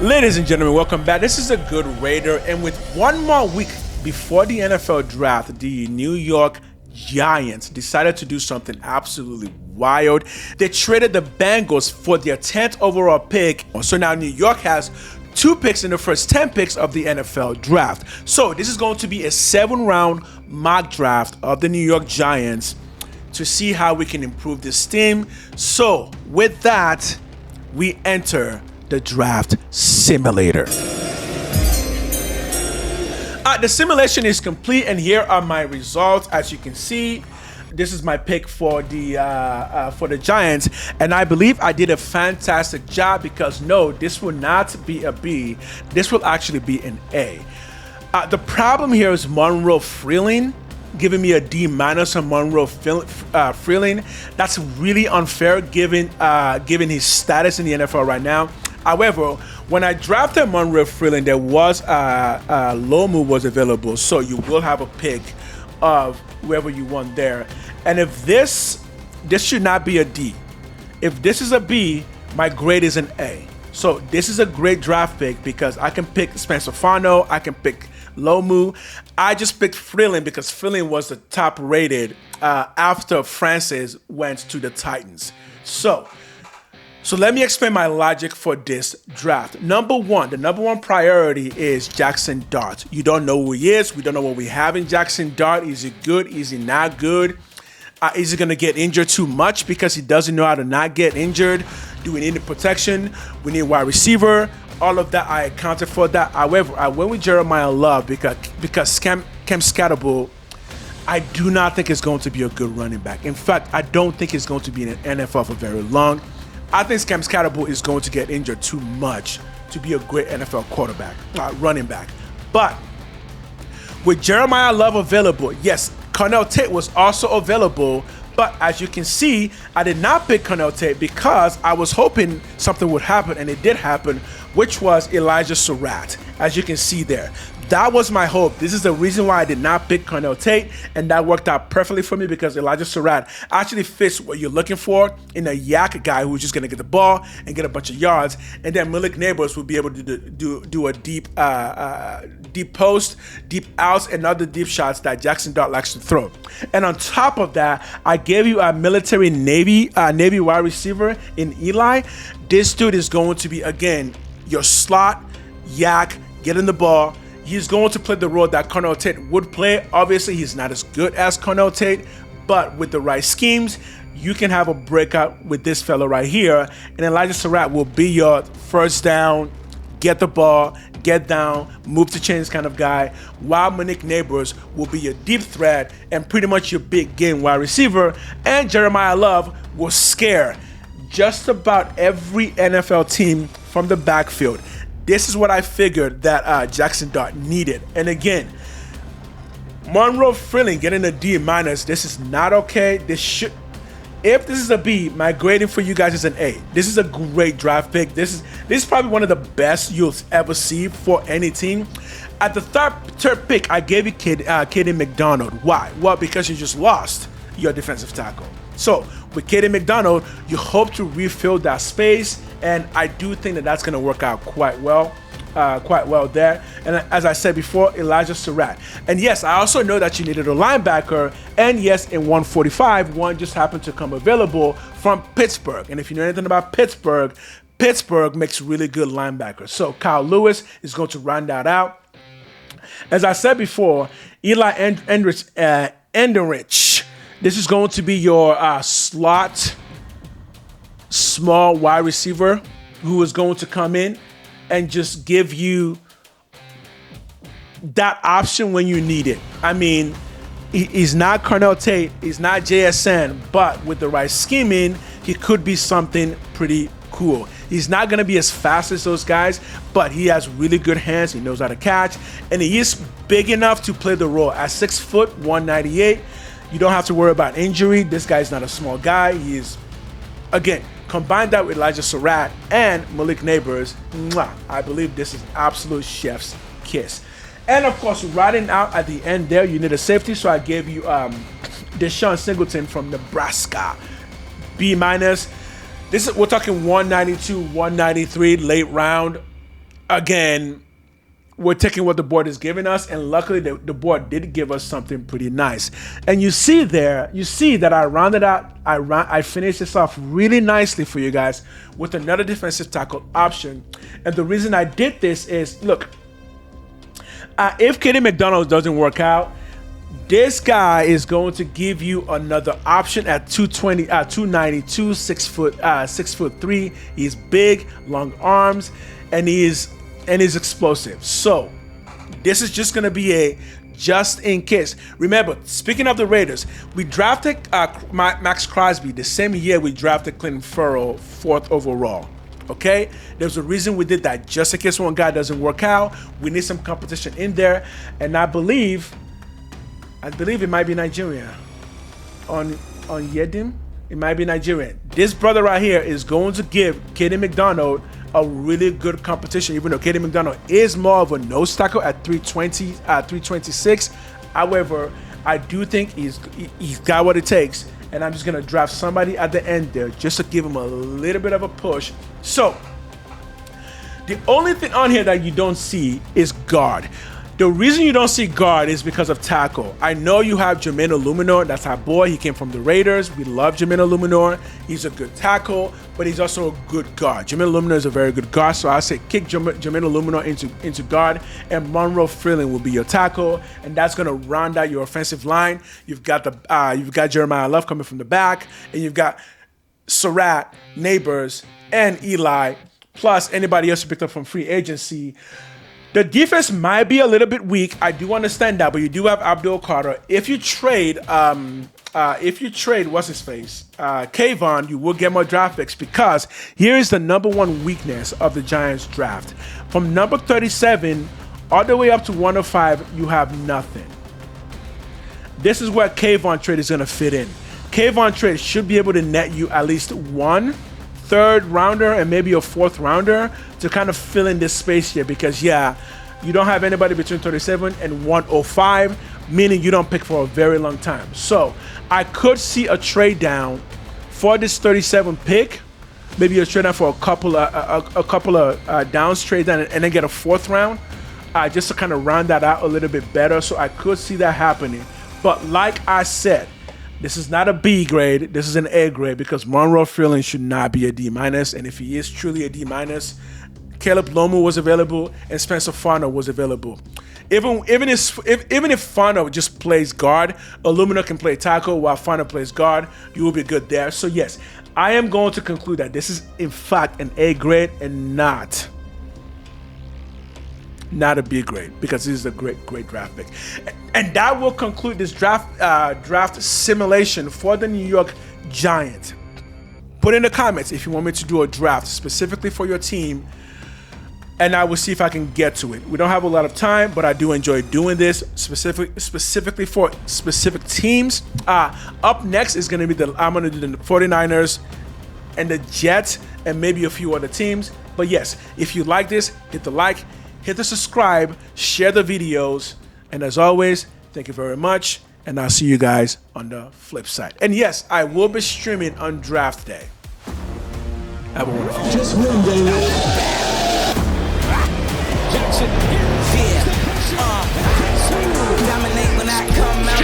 Ladies and gentlemen, welcome back. This is a good Raider, and with one more week before the NFL draft, the New York Giants decided to do something absolutely wild. They traded the Bengals for their 10th overall pick. So now New York has 2 picks in the first 10 picks of the NFL draft. So this is going to be a 7-round mock draft of the New York Giants to see how we can improve this team. So with that, we enter the draft simulator. The simulation is complete, and here are my results. As you can see, this is my pick for the Giants, and I believe I did a fantastic job because no, this will not be a B. This will actually be an A. The problem here is Monroe Freeling giving me a D- on Monroe Freeling. That's really unfair given his status in the NFL right now. However, when I drafted Monroe Freeling, there was Lomu was available, so you will have a pick of whoever you want there. And if this should not be a D. If this is a B, my grade is an A. So this is a great draft pick because I can pick Spencer Fano, I can pick Lomu. I just picked Freeling because Freeling was the top rated after Francis went to the Titans. So let me explain my logic for this draft. The number one priority is Jackson Dart. You don't know who he is. We don't know what we have in Jackson Dart. Is he good? Is he not good? Is he going to get injured too much because he doesn't know how to not get injured? Do we need the protection? We need a wide receiver. All of that, I accounted for that. However, I went with Jeremiah Love because Cam Scatterbull, I do not think it's going to be a good running back. In fact, I don't think it's going to be in an NFL for very long. I think Cam Scatterbull is going to get injured too much to be a great NFL running back. But with Jeremiah Love available, yes, Cornell Tate was also available. But as you can see, I did not pick Cornell Tate because I was hoping something would happen, and it did happen, which was Elijah Surratt, as you can see there. That was my hope. This is the reason why I did not pick Cornell Tate, and that worked out perfectly for me because Elijah Surratt actually fits what you're looking for in a yak guy who's just going to get the ball and get a bunch of yards, and then Malik Neighbors will be able to do a deep post, deep outs, and other deep shots that Jackson Dart likes to throw. And on top of that, I gave you a military Navy wide receiver in Eli. This dude is going to be, again, your slot yak, getting the ball. He's going to play the role that Cornell Tate would play. Obviously, he's not as good as Cornell Tate, but with the right schemes, you can have a breakout with this fellow right here. And Elijah Surratt will be your first down, get the ball, get down, move to chains kind of guy, while Malik Neighbors will be your deep threat and pretty much your big game wide receiver. And Jeremiah Love will scare just about every NFL team from the backfield. This is what I figured that Jackson Dart needed. And again, Monroe Freeling getting a D-. This is not okay. If this is a B, my grading for you guys is an A. This is a great draft pick. This is probably one of the best you'll ever see for any team. At the third pick, I gave you Kaden McDonald. Why? Well, because you just lost your defensive tackle. So with Kaden McDonald, you hope to refill that space, and I do think that that's going to work out quite well there. And as I said before, Elijah Surratt. And yes, I also know that you needed a linebacker, and yes, in 145, one just happened to come available from Pittsburgh. And if you know anything about Pittsburgh makes really good linebackers. So Kyle Lewis is going to round that out. As I said before, Eli Enderich. This is going to be your slot small wide receiver who is going to come in and just give you that option when you need it. I mean, he's not Cornell Tate, he's not JSN, but with the right scheming, he could be something pretty cool. He's not going to be as fast as those guys, but he has really good hands. He knows how to catch, and he is big enough to play the role. At 6 foot, 198, you don't have to worry about injury. This guy's not a small guy. He is, again, combine that with Elijah Surratt and Malik Neighbors. I believe this is absolute chef's kiss. And of course, riding out at the end there, you need a safety. So I gave you Deshaun Singleton from Nebraska. B-. We're talking 192, 193 late round. again, we're taking what the board is giving us, and luckily the board did give us something pretty nice. And you see that I rounded out, I finished this off really nicely for you guys with another defensive tackle option. And the reason I did this is, look, if Katie McDonald doesn't work out, this guy is going to give you another option at 292, 6'3". He's big, long arms, and he's explosive. So this is just going to be a just in case. Remember, speaking of the Raiders, we drafted Max Crosby the same year we drafted Clinton Ferrell 4th overall. Okay, there's a reason we did that, just in case one guy doesn't work out. We need some competition in there, and I believe it might be Nigeria. On Yedim, it might be Nigerian. This brother right here is going to give Katie McDonald a really good competition, even though Katie McDonald is more of a nose tackle at 320, 326. However, I do think he's got what it takes, and I'm just gonna draft somebody at the end there just to give him a little bit of a push. So the only thing on here that you don't see is guard. The reason you don't see guard is because of tackle. I know you have Jermaine Illuminor. That's our boy. He came from the Raiders. We love Jermaine Illuminor. He's a good tackle, but he's also a good guard. Jermaine Illuminor is a very good guard, so I say kick Jermaine Illuminor into guard, and Monroe Freeland will be your tackle, and that's going to round out your offensive line. You've got Jeremiah Love coming from the back, and you've got Surratt, Neighbors, and Eli, plus anybody else you picked up from free agency. The defense might be a little bit weak. I do understand that, but you do have Abdul Carter. If you trade, what's his face, Kayvon, you will get more draft picks, because here is the number one weakness of the Giants draft. From number 37 all the way up to 105, you have nothing. This is where Kayvon trade is going to fit in. Kayvon trade should be able to net you at least one third rounder and maybe a fourth rounder to kind of fill in this space here, because you don't have anybody between 37 and 105, meaning you don't pick for a very long time. So I could see a trade down for this 37 pick, maybe a trade down for a couple of downs, trade down, and then get a fourth round, just to kind of round that out a little bit better. So I could see that happening. But like I said, this is not a B grade. This is an A grade, because Monroe Freeland should not be a D-. And if he is truly a D-, Caleb Lomu was available and Spencer Farner was available. Even if Farner just plays guard, Illumina can play tackle while Farner plays guard. You will be good there. So yes, I am going to conclude that this is in fact an A grade and not a B grade, because this is a great draft pick. And that will conclude this draft simulation for the New York Giants. Put in the comments if you want me to do a draft specifically for your team, and I will see if I can get to it. We don't have a lot of time, but I do enjoy doing this specifically for specific teams. Up next is going to be I'm going to do the 49ers and the Jets and maybe a few other teams. But yes, if you like this, hit the like, hit the subscribe, share the videos, and as always, thank you very much, and I'll see you guys on the flip side. And yes, I will be streaming on draft day. Have a wonderful day. Just win, baby. Jackson. Yeah. Dominate when I come out.